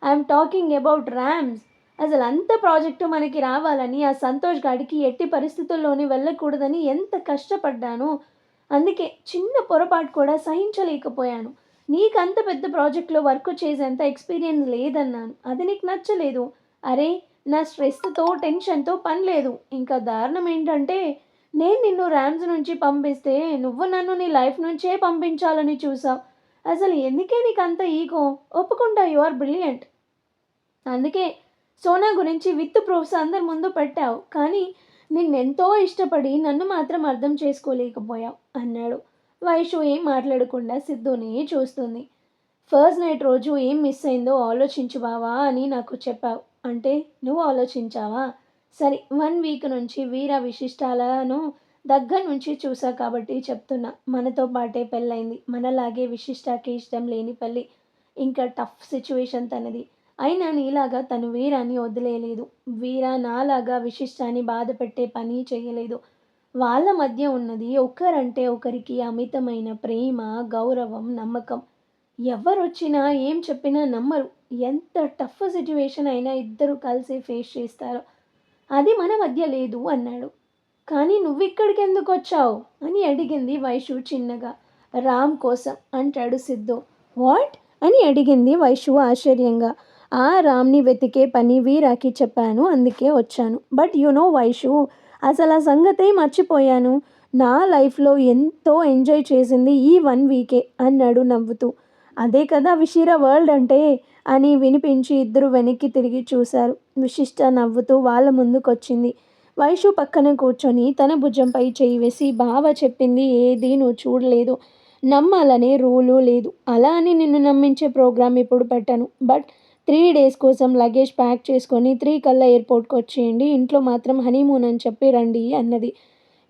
I'm talking about rams. అసలు అంత ప్రాజెక్టు మనకి రావాలని ఆ సంతోష్ గాడికి ఎట్టి పరిస్థితుల్లోనే వెళ్ళకూడదని ఎంత కష్టపడ్డాను. అందుకే చిన్న పొరపాటు కూడా సహించలేకపోయాను. నీకు అంత పెద్ద ప్రాజెక్ట్లో వర్క్ చేసేంత ఎక్స్పీరియన్స్ లేదన్నాను. అది నీకు నచ్చలేదు. అరే, నా స్ట్రెస్తో టెన్షన్తో పని లేదు. ఇంకా దారుణం ఏంటంటే, నేను నిన్ను ర్యామ్స్ నుంచి పంపిస్తే నువ్వు నన్ను నీ లైఫ్ నుంచే పంపించాలని చూసావు. అసలు ఎందుకే నీకు అంత ఈగో? ఒప్పుకుంటా, యు ఆర్ బ్రిలియంట్. అందుకే సోనా గురించి విత్ ప్రూఫ్స్ అందరి ముందు పెట్టావు. కానీ నిన్నెంతో ఇష్టపడి నన్ను మాత్రం అర్థం చేసుకోలేకపోయావు అన్నాడు. వైషు ఏం మాట్లాడకుండా సిద్ధుని చూస్తుంది. ఫస్ట్ నైట్ రోజు ఏం మిస్ అయిందో ఆలోచించు బావా అని నాకు చెప్పావు. అంటే నువ్వు ఆలోచించావా? సరే, 1 వీక్ నుంచి వీర విశిష్టాలను దగ్గర నుంచి చూసా కాబట్టి చెప్తున్నా. మనతో పాటే పెళ్ళైంది. మనలాగే విశిష్టాకి ఇష్టం లేని పెళ్ళి. ఇంకా టఫ్ సిచ్యువేషన్ తనది. అయినా నీలాగా తను వీరాన్ని వదిలేయలేదు. వీర నాలాగా విశిష్టాన్ని బాధ పెట్టే పని చేయలేదు. వాళ్ళ మధ్య ఉన్నది ఒకరంటే ఒకరికి అమితమైన ప్రేమ, గౌరవం, నమ్మకం. ఎవరొచ్చినా ఏం చెప్పినా నమ్మరు. ఎంత టఫ్ సిట్యుయేషన్ అయినా ఇద్దరు కలిసి ఫేస్ చేస్తారు. అది మన మధ్య లేదు అన్నాడు. కానీ నువ్విక్కడికి ఎందుకు వచ్చావు అని అడిగింది వైషు చిన్నగా. రామ్ కోసం అంటాడు సిద్ధు. వాట్ అని అడిగింది వైషు ఆశ్చర్యంగా. ఆ రామ్ని వెతికే పని వీరాకి చెప్పాను, అందుకే వచ్చాను. బట్ యు నో వైషు, అసలు ఆ సంగతే మర్చిపోయాను. నా లైఫ్లో ఎంతో ఎంజాయ్ చేసింది ఈ 1 వీకే అన్నాడు నవ్వుతూ. అదే కదా విషిర వరల్డ్ అంటే అని వినిపించి ఇద్దరు వెనక్కి తిరిగి చూశారు. విశిష్ట నవ్వుతూ వాళ్ళ ముందుకొచ్చింది. వైషు పక్కన కూర్చొని తన భుజంపై చేయి వేసి, బావ చెప్పింది ఏది నువ్వు చూడలేదు, నమ్మాలనే రూలు లేదు. అలా అని నిన్ను నమ్మించే ప్రోగ్రామ్ ఇప్పుడు పెట్టను. బట్ 3 డేస్ కోసం లగేజ్ ప్యాక్ చేసుకొని 3 కల్లా ఎయిర్పోర్ట్కి వచ్చేయండి. ఇంట్లో మాత్రం హనీమూన్ అని చెప్పి రండి అన్నది.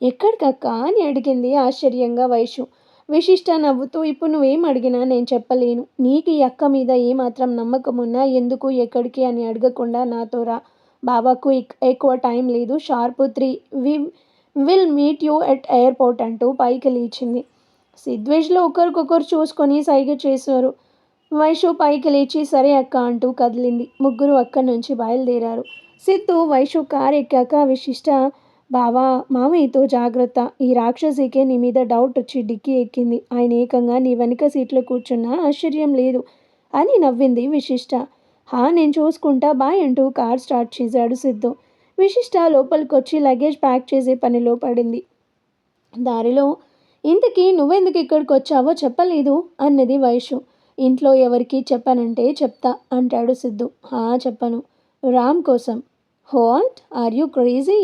ఎక్కడికక్క అని అడిగింది ఆశ్చర్యంగా వైషు. విశిష్ట నవ్వుతూ, ఇప్పుడు నువ్వేం అడిగినా నేను చెప్పలేను. నీకు ఈ అక్క మీద ఏమాత్రం నమ్మకం ఉన్నా ఎందుకు ఎక్కడికి అని అడగకుండా నాతో రా. బాబాకు ఎక్కువ టైం లేదు. Sharp 3 we will meet you at airport అంటూ పైకి లేచింది. సిద్వేష్లో ఒకరికొకరు చూసుకొని సైగ చేశారు. వైషు పైకి లేచి సరే అక్క అంటూ కదిలింది. ముగ్గురు అక్కడి నుంచి బయలుదేరారు. సిద్ధు వైషు కార్ ఎక్కాక విశిష్ట, బావా, మామయ్యతో జాగ్రత్త. ఈ రాక్షసికే నీ మీద డౌట్ వచ్చి డిక్కీ ఎక్కింది. ఆయన ఏకంగా నీ వెనుక సీట్లో కూర్చున్నా ఆశ్చర్యం లేదు అని నవ్వింది విశిష్ట. హా, నేను చూసుకుంటా బాయ్ అంటూ కార్ స్టార్ట్ చేశాడు సిద్ధు. విశిష్ట లోపలికొచ్చి లగేజ్ ప్యాక్ చేసే పనిలో పడింది. దారిలో, ఇంతకీ నువ్వెందుకు ఇక్కడికి వచ్చావో చెప్పలేదు అన్నది వైషు. ఇంట్లో ఎవరికి చెప్పానంటే చెప్తా అంటాడు సిద్ధు. హా, చెప్పను. రామ్ కోసం. What are you crazy?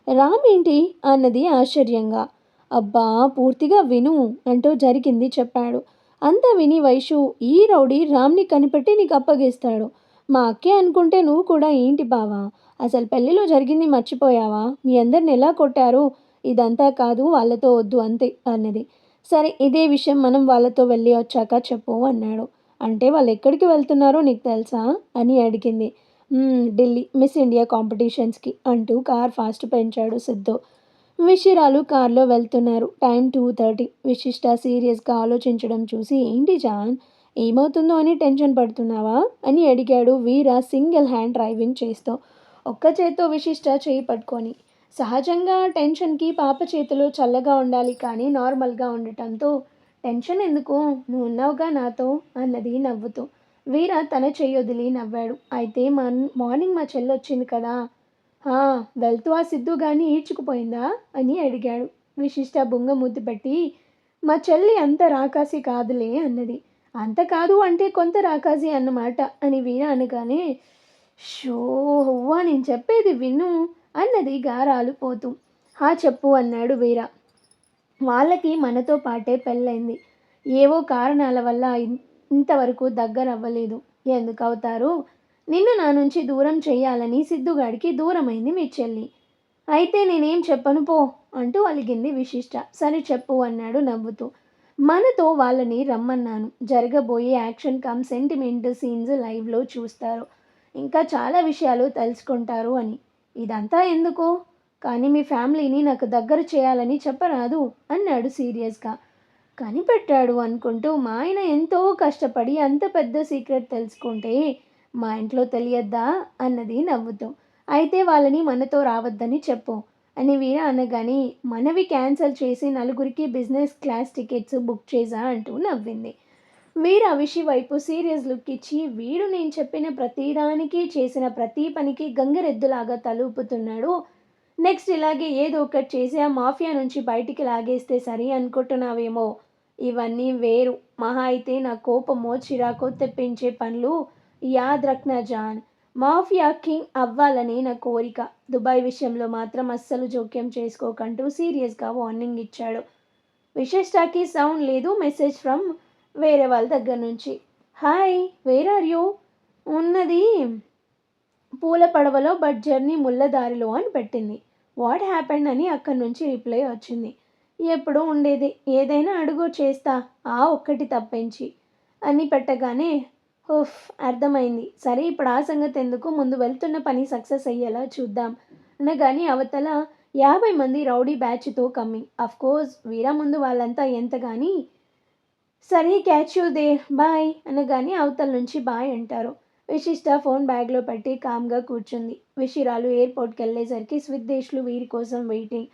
Ram ఏంటి అన్నది ఆశ్చర్యంగా. అబ్బా, పూర్తిగా విను అంటూ జరిగింది చెప్పాడు. అంతా విని వైషు, ఈ రౌడీ రామ్ని కనిపెట్టి నీకు అప్పగిస్తాడు. మా అక్కే అనుకుంటే నువ్వు కూడా ఏంటి బావా? అసలు పెళ్ళిలో జరిగింది మర్చిపోయావా? మీ అందరిని ఎలా కొట్టారు? ఇదంతా కాదు, వాళ్ళతో వద్దు అంతే అన్నది. సరే, ఇదే విషయం మనం వాళ్ళతో వెళ్ళి వచ్చాక చెప్పు అన్నాడు. అంటే వాళ్ళు ఎక్కడికి వెళ్తున్నారో నీకు తెలుసా అని అడిగింది. ఢిల్లీ మిస్ ఇండియా కాంపిటీషన్స్కి అంటూ కార్ ఫాస్ట్ పెంచాడు సిద్ధు. విషిరాలు కార్లో వెళ్తున్నారు. టైం 2:30. విశిష్ట సీరియస్గా ఆలోచించడం చూసి, ఏంటి జాన్, ఏమవుతుందో అని టెన్షన్ పడుతున్నావా అని అడిగాడు వీర సింగిల్ హ్యాండ్ డ్రైవింగ్ చేస్తూ, ఒక్క చేత్తో విశిష్ట చేయి పట్టుకొని. సహజంగా టెన్షన్కి పాప చేతులు చల్లగా ఉండాలి కానీ నార్మల్గా ఉండటంతో, టెన్షన్ ఎందుకు, నువ్వు ఉన్నావుగా నాతో అన్నది నవ్వుతూ. వీర తన చెయ్యి వదిలి నవ్వాడు. అయితే మార్నింగ్ మా చెల్లొచ్చింది కదా, వెళ్తూ ఆ సిద్ధు గాని ఈడ్చుకుపోయిందా అని అడిగాడు. విశిష్ట బొంగ ముద్దు పెట్టి, మా చెల్లి అంత రాకాసి కాదులే అన్నది. అంత కాదు అంటే కొంత రాకాసి అన్నమాట అని వీర అనగానే, షో హువ్వ నేను చెప్పేది విను అన్నది గారాలు పోతూ. హా చెప్పు అన్నాడు వీర. వాళ్ళకి మనతో పాటే పెళ్ళైంది. ఏవో కారణాల వల్ల ఇంతవరకు దగ్గరవ్వలేదు. ఎందుకవుతారు? నిన్ను నా నుంచి దూరం చెయ్యాలని సిద్ధుగాడికి దూరమైంది మీ చెల్లి. అయితే నేనేం చెప్పను పో అంటూ అలిగింది విశిష్ట. సరే చెప్పు అన్నాడు నవ్వుతూ. మనతో వాళ్ళని రమ్మన్నాను. జరగబోయే యాక్షన్ కమ్ సెంటిమెంట్ సీన్స్ లైవ్లో చూస్తారు. ఇంకా చాలా విషయాలు తెలుసుకుంటారు అని. ఇదంతా ఎందుకు? కానీ మీ ఫ్యామిలీని నాకు దగ్గర చేయాలని చెప్పరాదు అన్నాడు సీరియస్గా. కనిపెట్టాడు అనుకుంటూ మా ఆయన ఎంతో కష్టపడి అంత పెద్ద సీక్రెట్ తెలుసుకుంటే మా ఇంట్లో తెలియద్దా అన్నది నవ్వుతూ. అయితే వాళ్ళని మనతో రావద్దని చెప్పు అని వీర అనగానే మనవి క్యాన్సిల్ చేసి నలుగురికి బిజినెస్ క్లాస్ టికెట్స్ బుక్ చేసా అంటూ నవ్వింది. వీర విషి వైపు సీరియస్ లుక్ ఇచ్చి వీడు నేను చెప్పిన ప్రతిదానికి చేసిన ప్రతి పనికి గంగరెద్దులాగా తలూపుతున్నాడు. నెక్స్ట్ ఇలాగే ఏదో ఒకటి చేసి ఆ మాఫియా నుంచి బయటికి లాగేస్తే సరి అనుకుంటున్నావేమో. ఇవన్నీ వేరు. మహా అయితే నా కోపమో చిరాకో తెప్పించే పనులు యాద్ రఖ్నా జాన్. మాఫియా కింగ్ అవ్వాలని నా కోరిక. దుబాయ్ విషయంలో మాత్రం అస్సలు జోక్యం చేసుకోకంటూ సీరియస్గా వార్నింగ్ ఇచ్చాడు. విశిష్టాకి సౌండ్ లేదు. మెసేజ్ ఫ్రమ్ వేరే వాళ్ళ దగ్గర నుంచి. Hi, where are you? ఉన్నది పూల పడవలో బట్ జర్నీ ముళ్ళదారిలో అని పెట్టింది. వాట్ హ్యాపెండ్ అని అక్కడి నుంచి రిప్లై వచ్చింది. ఎప్పుడూ ఉండేది. ఏదైనా అడుగు చేస్తా ఆ ఒక్కటి తప్పించి అని పెట్టగానే ఉఫ్ అర్థమైంది. సరే ఇప్పుడు ఆ సంగతి ఎందుకు, ముందు వెళ్తున్న పని సక్సెస్ అయ్యేలా చూద్దాం అనగాని అవతల 50 మంది రౌడీ బ్యాచ్తో కమ్మింగ్. అఫ్కోర్స్ వీరా ముందు వాళ్ళంతా ఎంతగాని సరే క్యాచ్ యూ దే బాయ్ అనగానే అవతల నుంచి బాయ్ అంటారు. విశిష్ట ఫోన్ బ్యాగ్లో పెట్టి కామ్గా కూర్చుంది. విషిరాలు ఎయిర్పోర్ట్కి వెళ్ళేసరికి స్విద్దేశ్లు వీరి కోసం వెయిటింగ్.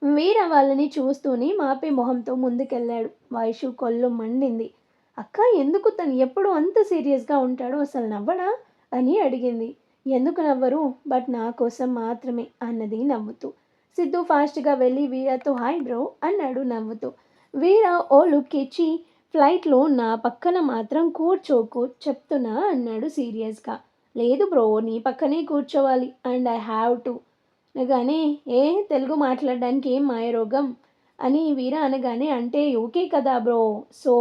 వీర వాళ్ళని చూస్తూనే మాపే మొహంతో ముందుకెళ్ళాడు. వైషు కొల్లు మండింది. అక్క ఎందుకు తను ఎప్పుడు అంత సీరియస్గా ఉంటాడో అసలు నవ్వడా అని అడిగింది. ఎందుకు నవ్వరు, బట్ నా కోసం మాత్రమే అన్నది నవ్వుతూ. సిద్ధు ఫాస్ట్గా వెళ్ళి వీరతో హాయ్ బ్రో అన్నాడు నవ్వుతూ. వీర ఓ లుక్ ఇచ్చి ఫ్లైట్లో నా పక్కన మాత్రం కూర్చోకు చెప్తున్నా అన్నాడు సీరియస్గా. లేదు బ్రో, నీ పక్కనే కూర్చోవాలి అండ్ ఐ హ్యావ్ టు అనగానే ఏ తెలుగు మాట్లాడడానికి ఏం మాయరోగం అని వీర అనగానే అంటే ఓకే కదా బ్రో, సో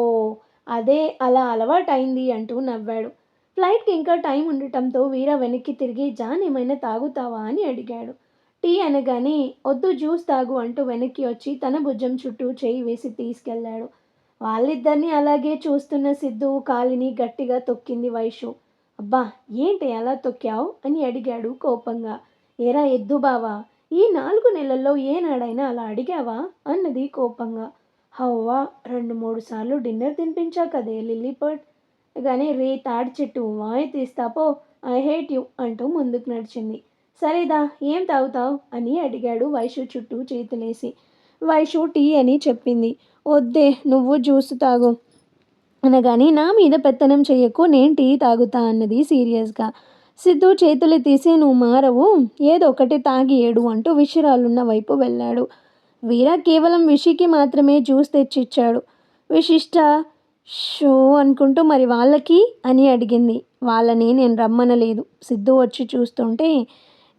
అదే అలా అలవాటైంది అంటూ నవ్వాడు. ఫ్లైట్కి ఇంకా టైం ఉండటంతో వీర వెనక్కి తిరిగి జాన్ ఏమైనా తాగుతావా అని అడిగాడు. టీ అనగానే వద్దు జ్యూస్ తాగు అంటూ వెనక్కి వచ్చి తన భుజం చుట్టూ చేయి వేసి తీసుకెళ్లాడు. వాళ్ళిద్దరినీ అలాగే చూస్తున్న సిద్ధు కాలిని గట్టిగా తొక్కింది వైషు. అబ్బా ఏంటి అలా తొక్కావు అని అడిగాడు కోపంగా. ఏరా ఎద్దు బావా, ఈ 4 నెలల్లో ఏనాడైనా అలా అడిగావా అన్నది కోపంగా. హవ్వా 2-3 సార్లు డిన్నర్ తినిపించా కదే లిల్లీపట్ గానే రే తాడి చెట్టు వాయి తీస్తాపో ఐ హేట్ యు అంటూ ముందుకు నడిచింది. సరేదా ఏం తాగుతావు అని అడిగాడు వైషు చుట్టూ చేతులేసి. వైషు టీ అని చెప్పింది. వద్దే నువ్వు జ్యూస్ తాగు అనగాని నా మీద పెత్తనం చెయ్యకు, నేను టీ తాగుతా అన్నది సీరియస్గా. సిద్ధు చేతులు తీసి నువ్వు మారవు, ఏదో ఒకటి తాగి ఏడు అంటూ విషిరాలున్న వైపు వెళ్ళాడు. వీర కేవలం విషికి మాత్రమే జ్యూస్ తెచ్చిచ్చాడు. విశిష్ట షో అనుకుంటూ మరి వాళ్ళకి అని అడిగింది. వాళ్ళని నేను రమ్మనలేదు. సిద్ధు వచ్చి చూస్తుంటే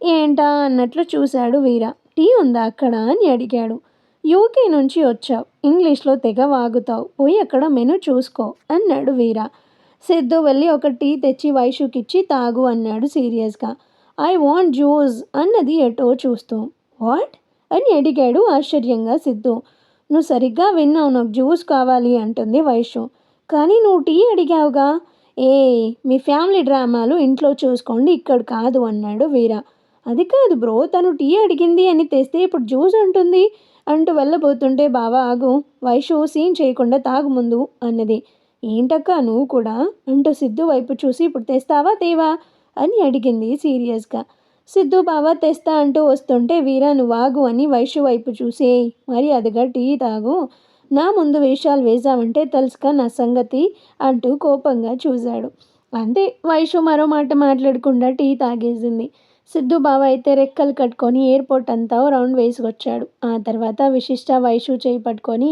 ఏంటా అన్నట్లు చూశాడు వీర. టీ ఉందా అక్కడ అని అడిగాడు. యూకే నుంచి వచ్చావు, ఇంగ్లీష్లో తెగ వాగుతావు, పోయి అక్కడ మెను చూసుకో అన్నాడు వీర. సిద్ధు వెళ్ళి ఒక టీ తెచ్చి వైషుకిచ్చి తాగు అన్నాడు సీరియస్గా. ఐ వాంట్ జ్యూస్ అన్నది ఎటో చూస్తూ. వాట్ అని అడిగాడు ఆశ్చర్యంగా సిద్ధు. నువ్వు సరిగ్గా విన్నావు, నాకు జ్యూస్ కావాలి అంటుంది వైషు. కానీ నువ్వు టీ అడిగావుగా. ఏ మీ ఫ్యామిలీ డ్రామాలు ఇంట్లో చూసుకోండి, ఇక్కడ కాదు అన్నాడు వీర. అది కాదు బ్రో, తను టీ అడిగింది అని తెస్తే ఇప్పుడు జ్యూస్ ఉంటుంది అంటూ వెళ్ళబోతుంటే బావా ఆగు, వైషు సీన్ చేయకుండా తాగు ముందు అన్నది. ఏంటక్క నువ్వు కూడా అంటూ సిద్ధు వైపు చూసి ఇప్పుడు తెస్తావా తేవా అని అడిగింది సీరియస్గా. సిద్ధు బావా తెస్తా అంటూ వస్తుంటే వీర నువ్వు ఆగు అని వైషు వైపు చూసి మరి అదిగా టీ తాగు, నా ముందు వేషాలు వేసావంటే తెలుసుక నా సంగతి అంటూ కోపంగా చూశాడు. అంతే, వైషు మరో మాట మాట్లాడకుండా టీ తాగేసింది. సిద్ధు బావ అయితే రెక్కలు కట్టుకొని ఎయిర్పోర్ట్ అంతా రౌండ్ వేసుకొచ్చాడు. ఆ తర్వాత విశిష్ట వైషు చేయి పట్టుకొని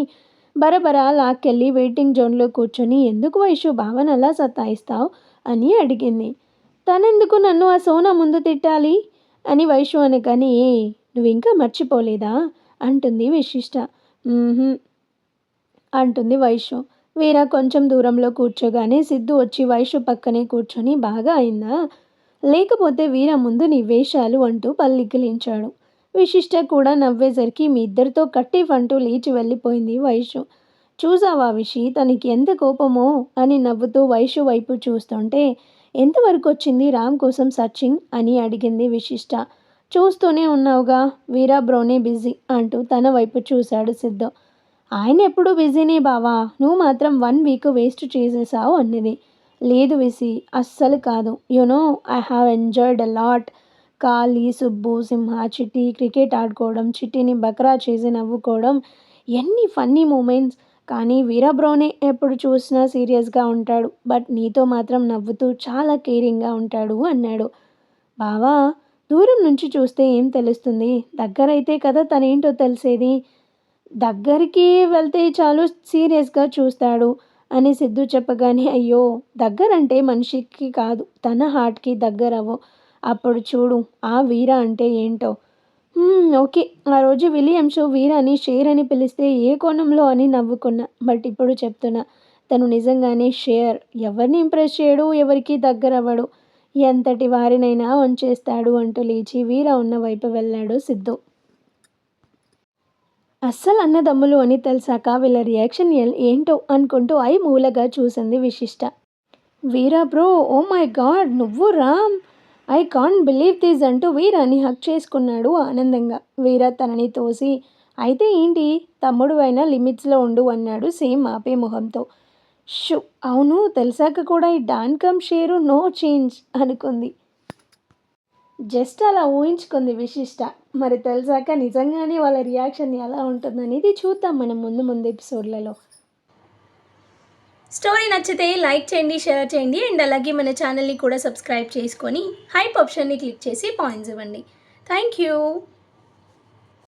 బరబరా లాక్కెళ్ళి వెయిటింగ్ జోన్లో కూర్చొని ఎందుకు వైషు భావన అలా సతాయిస్తావు అని అడిగింది. తనెందుకు నన్ను ఆ సోనా ముందు తిట్టాలి అని వైషు అనగానే నువ్వు ఇంకా మర్చిపోలేదా అంటుంది విశిష్ట. అంటుంది వైషు. వీర కొంచెం దూరంలో కూర్చోగానే సిద్ధు వచ్చి వైషు పక్కనే కూర్చొని బాగా అయిందా లేకపోతే వీర ముందు నీ వేషాలు అంటూ పల్లికిలించాడు. విశిష్ట కూడా నవ్వేసరికి మీ ఇద్దరితో కట్టిఫ్ అంటూ లేచి వెళ్ళిపోయింది వైషు. చూసావా విషి తనకి ఎంత కోపమో అని నవ్వుతూ వైషు వైపు చూస్తుంటే ఎంతవరకు వచ్చింది రామ్ కోసం సర్చింగ్ అని అడిగింది విశిష్ట. చూస్తూనే ఉన్నావుగా వీరా బ్రోనే బిజీ అంటూ తన వైపు చూశాడు సిద్ధు. ఆయన ఎప్పుడూ బిజీనే బావా నువ్వు మాత్రం 1 వీక్ వేస్ట్ చేసేసావు అన్నది. లేదు విసి అస్సలు కాదు you know I have enjoyed a lot. Kali Subbu Simha Chitti cricket ఆడుకోవడం చిట్టిని బక్రా చేసి నవ్వుకోవడం ఎన్ని ఫన్నీ మూమెంట్స్. కానీ వీరబ్రోనే ఎప్పుడు చూసినా సీరియస్గా ఉంటాడు బట్ నీతో మాత్రం నవ్వుతూ చాలా కేరింగ్గా ఉంటాడు అన్నాడు. బావా దూరం నుంచి చూస్తే ఏం తెలుస్తుంది దగ్గరైతే కదా తనేంటో తెలిసేది. దగ్గరికి వెళ్తే చాలు సీరియస్గా చూస్తాడు అని సిద్ధు చెప్పగానే అయ్యో దగ్గరంటే మనిషికి కాదు తన హార్ట్కి దగ్గరవు అప్పుడు చూడు ఆ వీర అంటే ఏంటో. ఓకే ఆ రోజు విలియమ్స్ వీరాని షేర్ అని పిలిస్తే ఏ కోణంలో అని నవ్వుకున్నా బట్ ఇప్పుడు చెప్తున్నా తను నిజంగానే షేర్. ఎవరిని ఇంప్రెస్ చేయడు ఎవరికి దగ్గర అవ్వడు ఎంతటి వారినైనా వంచేస్తాడు అంటూ లేచి వీర ఉన్న వైపు వెళ్ళాడు సిద్ధు. అస్సలు అన్నదమ్ములు అని తెలిసాక వీళ్ళ రియాక్షన్ ఏంటో అనుకుంటూ మూలగా చూసింది విశిష్ట. వీరా బ్రో ఓ మై గాడ్ నువ్వు Ram I can't believe this అంటూ వీరాని హక్ చేసుకున్నాడు ఆనందంగా. వీరా తనని తోసి అయితే ఏంటి తమ్ముడు అయినా లిమిట్స్లో ఉండు అన్నాడు సేమ్ ఆపే మొహంతో. షూ అవును తెలిసాక కూడా ఈ డాన్ కమ్ షేరు నో చేంజ్ అనుకుంది. జస్ట్ అలా ఊహించుకుంది విశిష్ట. మరి తెలిసాక నిజంగానే వాళ్ళ రియాక్షన్ ఎలా ఉంటుందనేది చూద్దాం మనం ముందు ముందు ఎపిసోడ్లలో. స్టోరీ నచ్చితే లైక్ చేయండి షేర్ చేయండి అండ్ అలాగే మన ఛానల్ని కూడా సబ్స్క్రైబ్ చేసుకొని హైప్ ఆప్షన్ని క్లిక్ చేసి పాయింట్స్ ఇవ్వండి. Thank you.